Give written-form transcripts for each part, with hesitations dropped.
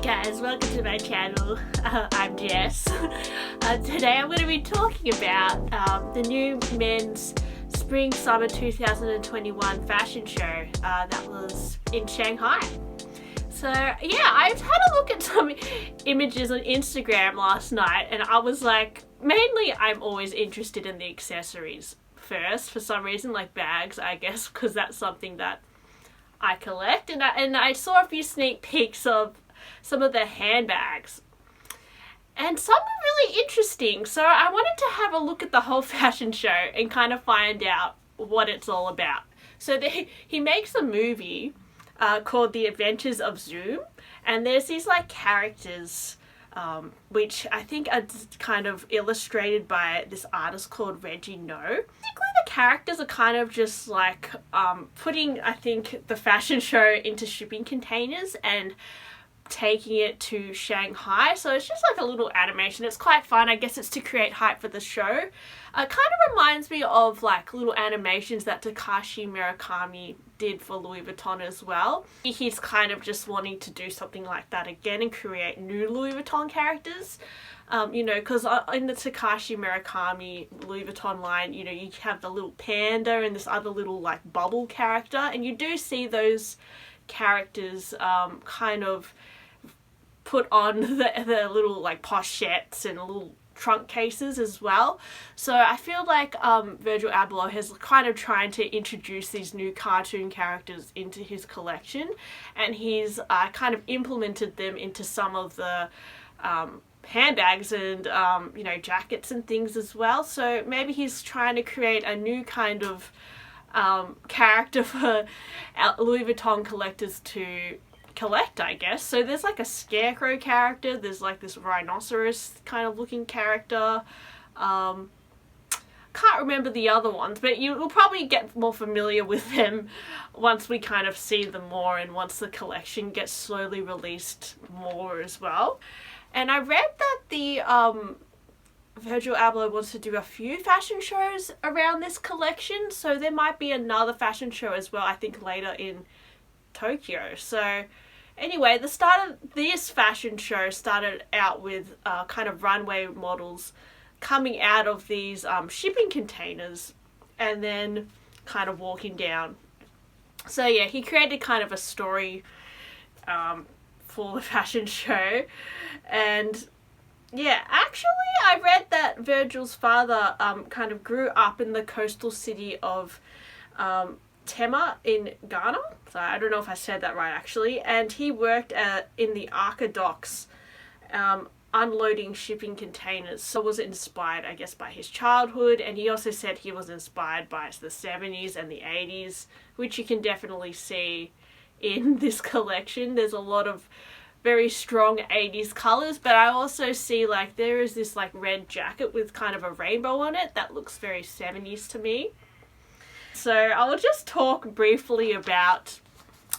guys, welcome to my channel. I'm Jess. Today I'm going to be talking about the new men's Spring Summer 2021 fashion show that was in Shanghai. So yeah, I've had a look at some images on Instagram last night and I was like, mainly I'm always interested in the accessories first for some reason, like bags I guess, because that's something that I collect, and I saw a few sneak peeks of some of the handbags and some are really interesting, so I wanted to have a look at the whole fashion show and kind of find out what it's all about. So he makes a movie called The Adventures of Zoom, and there's these like characters which I think are kind of illustrated by this artist called Reggie No. Basically the characters are kind of just like putting, I think, the fashion show into shipping containers and taking it to Shanghai. So it's just like a little animation. It's quite fun. I guess it's to create hype for the show. It kind of reminds me of like little animations that Takashi Murakami did for Louis Vuitton as well. He's kind of just wanting to do something like that again and create new Louis Vuitton characters. You know, because in the Takashi Murakami Louis Vuitton line, you know, you have the little panda and this other little like bubble character, and you do see those characters kind of put on the little like pochettes and little trunk cases as well. So I feel like Virgil Abloh has kind of trying to introduce these new cartoon characters into his collection, and he's kind of implemented them into some of the handbags and you know, jackets and things as well. So maybe he's trying to create a new kind of character for Louis Vuitton collectors to collect, I guess. So there's like a scarecrow character, there's like this rhinoceros kind of looking character. Can't remember the other ones, but you will probably get more familiar with them once we kind of see them more and once the collection gets slowly released more as well. And I read that the Virgil Abloh wants to do a few fashion shows around this collection, so there might be another fashion show as well, I think later in Tokyo. So anyway, the start of this fashion show started out with kind of runway models coming out of these shipping containers and then kind of walking down. So yeah, he created kind of a story for the fashion show. And yeah, actually I read that Virgil's father kind of grew up in the coastal city of Tema in Ghana. So I don't know if I said that right actually. And he worked in the Arca docks unloading shipping containers. So was inspired, I guess, by his childhood. And he also said he was inspired by the 70s and the 80s, which you can definitely see in this collection. There's a lot of very strong 80s colors, but I also see like there is this like red jacket with kind of a rainbow on it that looks very 70s to me. So I will just talk briefly about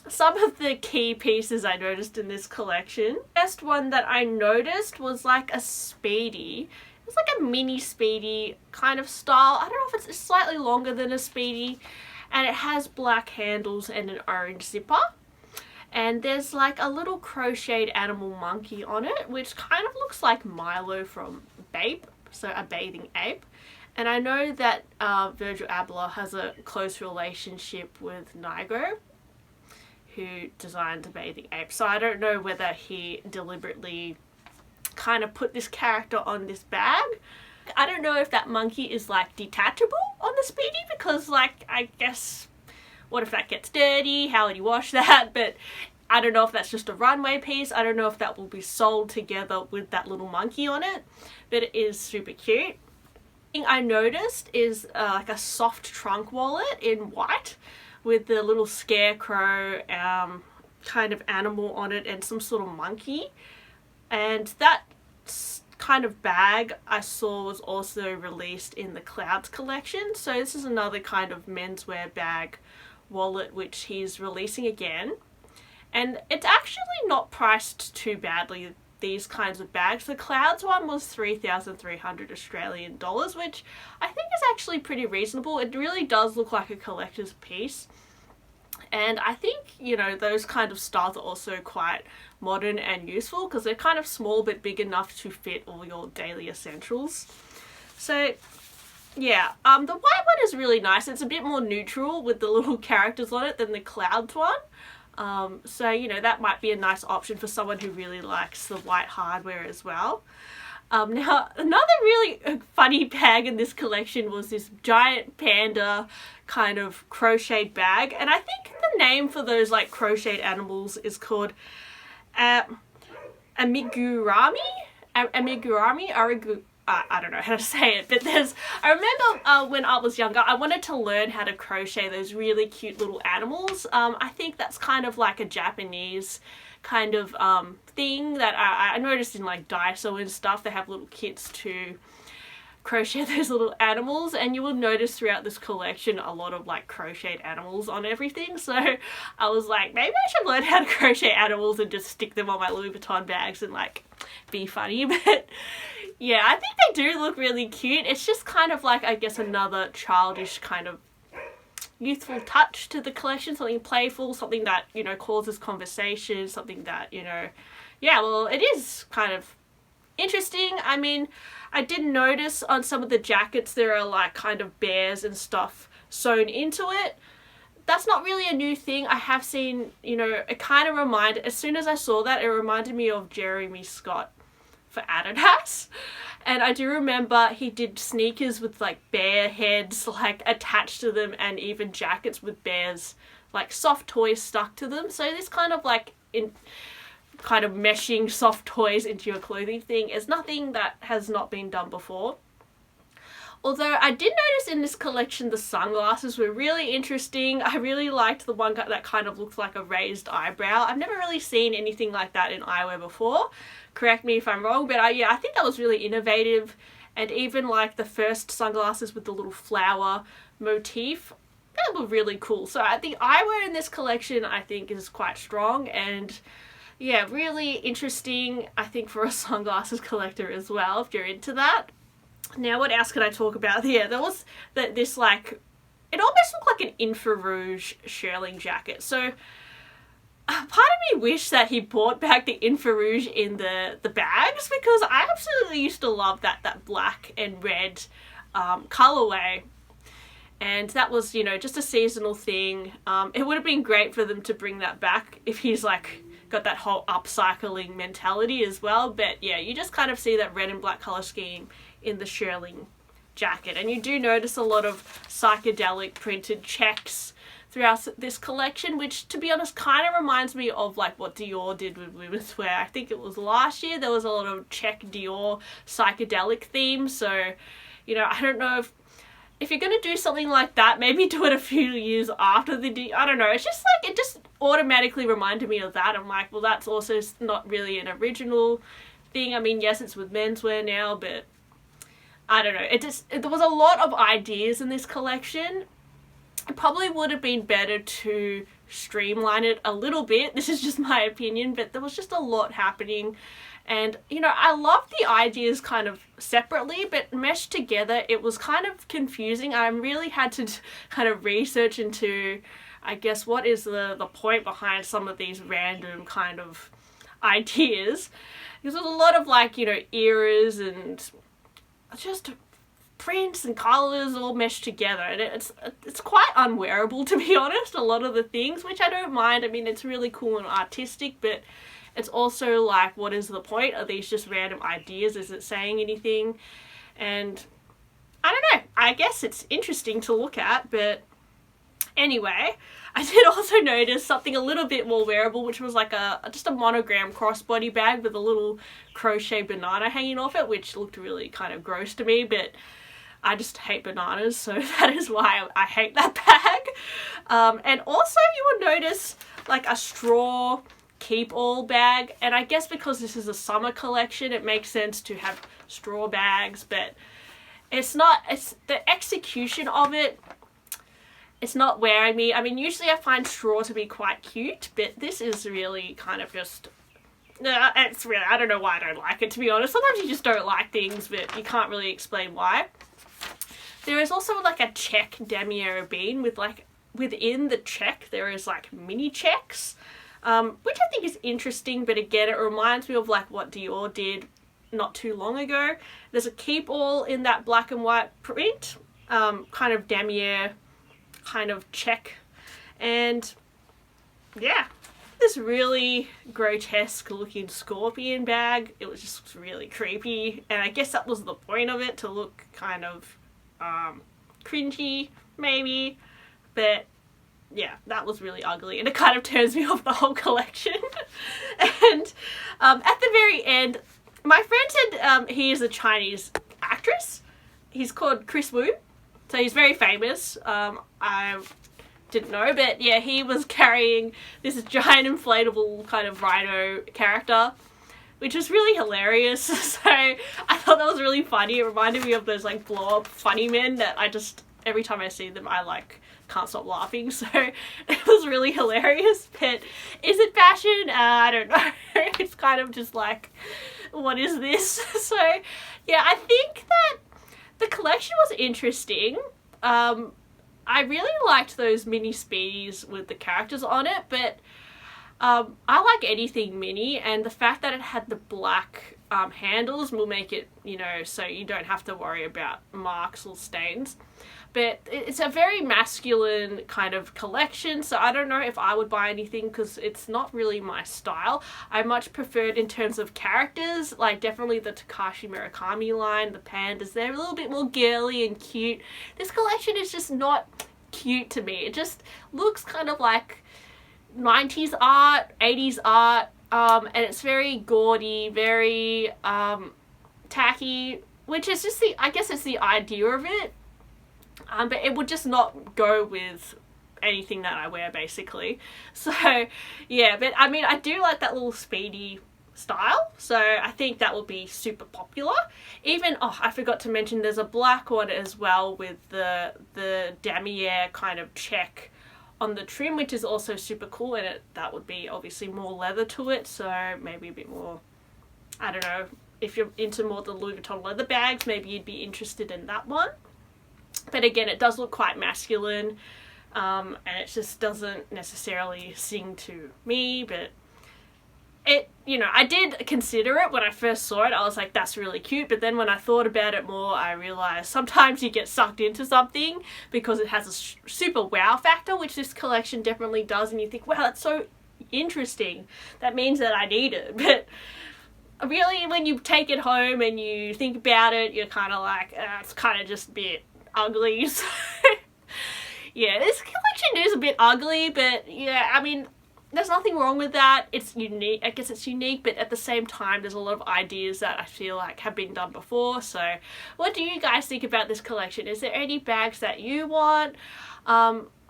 some of the key pieces I noticed in this collection. The first one that I noticed was like a Speedy. It's like a mini Speedy kind of style. I don't know if it's slightly longer than a Speedy, and it has black handles and an orange zipper. And there's like a little crocheted animal monkey on it, which kind of looks like Milo from Babe, so a bathing ape. And I know that Virgil Abloh has a close relationship with Nigo, who designed the bathing ape. So I don't know whether he deliberately kind of put this character on this bag. I don't know if that monkey is like detachable on the Speedy, because like, I guess, what if that gets dirty? How would you wash that? But I don't know if that's just a runway piece. I don't know if that will be sold together with that little monkey on it, but it is super cute. The thing I noticed is like a soft trunk wallet in white with the little scarecrow kind of animal on it and some sort of monkey. And that kind of bag I saw was also released in the Clouds collection. So this is another kind of menswear bag wallet which he's releasing again, and it's actually not priced too badly, these kinds of bags. The Clouds one was 3,300 Australian dollars, which I think is actually pretty reasonable. It really does look like a collector's piece, And I think, you know, those kind of styles are also quite modern and useful because they're kind of small but big enough to fit all your daily essentials. So yeah, the white one is really nice. It's a bit more neutral with the little characters on it than the clouds one. So, you know, that might be a nice option for someone who really likes the white hardware as well. Now, another really funny bag in this collection was this giant panda kind of crocheted bag. And I think the name for those like crocheted animals is called amigurumi? I don't know how to say it, but I remember when I was younger, I wanted to learn how to crochet those really cute little animals. I think that's kind of like a Japanese kind of thing that I noticed in like Daiso and stuff. They have little kits to crochet those little animals, and you will notice throughout this collection a lot of like crocheted animals on everything. So I was like, maybe I should learn how to crochet animals and just stick them on my Louis Vuitton bags and like be funny. But yeah, I think they do look really cute. It's just kind of like, I guess, another childish kind of youthful touch to the collection, something playful, something that, you know, causes conversation, something that, you know, yeah, well, it is kind of interesting. I mean, I did notice on some of the jackets there are like kind of bears and stuff sewn into it. That's not really a new thing. I have seen, you know, it kind of reminded, as soon as I saw that, it reminded me of Jeremy Scott for Adidas. And I do remember he did sneakers with like bear heads like attached to them, and even jackets with bears, like soft toys stuck to them. So this kind of like kind of meshing soft toys into your clothing thing is nothing that has not been done before. Although I did notice in this collection the sunglasses were really interesting. I really liked the one that kind of looked like a raised eyebrow. I've never really seen anything like that in eyewear before. Correct me if I'm wrong, but yeah, I think that was really innovative. And even like the first sunglasses with the little flower motif, that were really cool. So the eyewear in this collection I think is quite strong, and yeah, really interesting, I think, for a sunglasses collector as well, if you're into that. Now, what else could I talk about? Yeah, there was this like, it almost looked like an infrarouge shearling jacket. So part of me wished that he brought back the infrarouge in the bags, because I absolutely used to love that black and red colorway. And that was, you know, just a seasonal thing. It would have been great for them to bring that back if he's like got that whole upcycling mentality as well. But yeah, you just kind of see that red and black color scheme in the shearling jacket, and you do notice a lot of psychedelic printed checks throughout this collection, which to be honest kind of reminds me of like what Dior did with women's wear. I think it was last year there was a lot of check Dior psychedelic themes. So, you know, I don't know if you're going to do something like that, maybe do it a few years after I don't know. It's just like, it just automatically reminded me of that. I'm like, well, that's also not really an original thing. I mean, yes, it's with menswear now, but I don't know. There was a lot of ideas in this collection. It probably would have been better to streamline it a little bit. This is just my opinion, but there was just a lot happening. And, you know, I love the ideas kind of separately, but meshed together, it was kind of confusing. I really had to kind of research into, I guess, what is the point behind some of these random kind of ideas. Because there's a lot of, like, you know, eras and just prints and colours all meshed together, and it's quite unwearable, to be honest, a lot of the things, which I don't mind. I mean, it's really cool and artistic, but it's also like, what is the point? Are these just random ideas? Is it saying anything? And I don't know, I guess it's interesting to look at, but anyway, I did also notice something a little bit more wearable, which was like just a monogram crossbody bag with a little crochet banana hanging off it, which looked really kind of gross to me, but I just hate bananas, so that is why I hate that bag. And also you will notice like a straw keep all bag, and I guess because this is a summer collection, it makes sense to have straw bags, but it's the execution of it, it's not wearing me. I mean, usually I find straw to be quite cute, but this is really kind of just, it's really, I don't know why I don't like it, to be honest. Sometimes you just don't like things, but you can't really explain why. There is also like a check damier bean with within the check there is like mini checks, which I think is interesting, but again it reminds me of like what Dior did not too long ago. There's a keep all in that black and white print, kind of damier kind of check, and yeah, this really grotesque looking scorpion bag. It was just really creepy, and I guess that was the point of it, to look kind of cringy maybe, but yeah, that was really ugly, and it kind of turns me off the whole collection. And at the very end, my friend said he is a Chinese actress. He's called Chris Wu, so he's very famous. I didn't know, but yeah, he was carrying this giant inflatable kind of rhino character, which was really hilarious. So I thought that was really funny. It reminded me of those like blow up funny men that I just, every time I see them, I like can't stop laughing. So it was really hilarious. But is it fashion? I don't know. It's kind of just like, what is this? So yeah, I think that the collection was interesting. I really liked those mini speedies with the characters on it, but I like anything mini, and the fact that it had the black handles will make it, you know, so you don't have to worry about marks or stains. But it's a very masculine kind of collection, so I don't know if I would buy anything because it's not really my style. I much preferred in terms of characters, like definitely the Takashi Murakami line, the pandas. They're a little bit more girly and cute. This collection is just not cute to me. It just looks kind of like 90s art, 80s art, and it's very gaudy, very tacky, which is just I guess it's the idea of it. But it would just not go with anything that I wear, basically. So yeah, but I mean, I do like that little speedy style, so I think that will be super popular. Even, oh, I forgot to mention, there's a black one as well with the damier kind of check on the trim, which is also super cool, and that would be obviously more leather to it, so maybe a bit more, I don't know, if you're into more the Louis Vuitton leather bags, maybe you'd be interested in that one. But again, it does look quite masculine, and it just doesn't necessarily sing to me, but it, you know, I did consider it when I first saw it. I was like, that's really cute, but then when I thought about it more, I realized sometimes you get sucked into something because it has a super wow factor, which this collection definitely does, and you think, wow, that's so interesting, that means that I need it. But really, when you take it home and you think about it, you're kind of like, it's kind of just a bit ugly. So yeah, this collection is a bit ugly, but yeah, I mean, there's nothing wrong with that. It's unique. I guess it's unique, but at the same time, there's a lot of ideas that I feel like have been done before. So what do you guys think about this collection? Is there any bags that you want?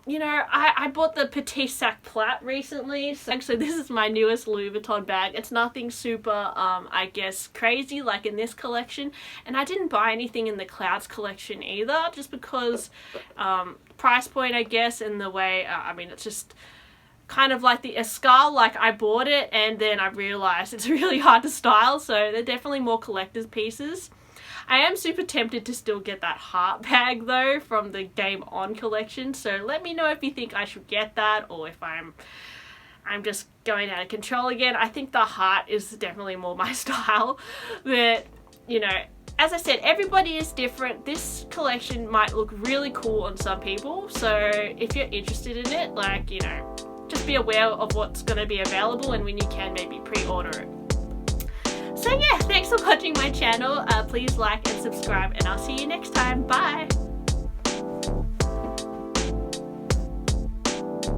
You know, I bought the Petit Sac Plat recently, so this is my newest Louis Vuitton bag. It's nothing super, I guess, crazy like in this collection, and I didn't buy anything in the Clouds collection either, just because price point, I guess, and the way, I mean, it's just kind of like the Escale, like I bought it and then I realized it's really hard to style, so they're definitely more collector's pieces. I am super tempted to still get that heart bag though from the Game On collection, so let me know if you think I should get that or if I'm just going out of control again. I think the heart is definitely more my style, but you know, as I said, everybody is different. This collection might look really cool on some people, so if you're interested in it, like, you know, just be aware of what's going to be available and when you can maybe pre-order it. So yeah, thanks for watching my channel. Please like and subscribe, and I'll see you next time. Bye!